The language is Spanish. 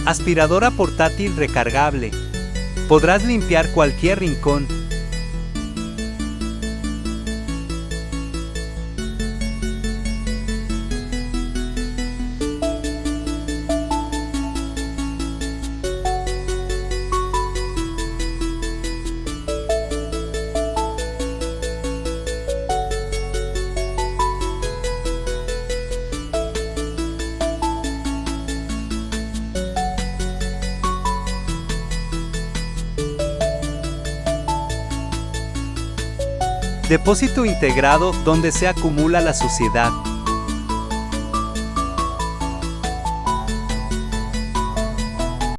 Aspiradora portátil recargable. Podrás limpiar cualquier rincón. Depósito integrado donde se acumula la suciedad.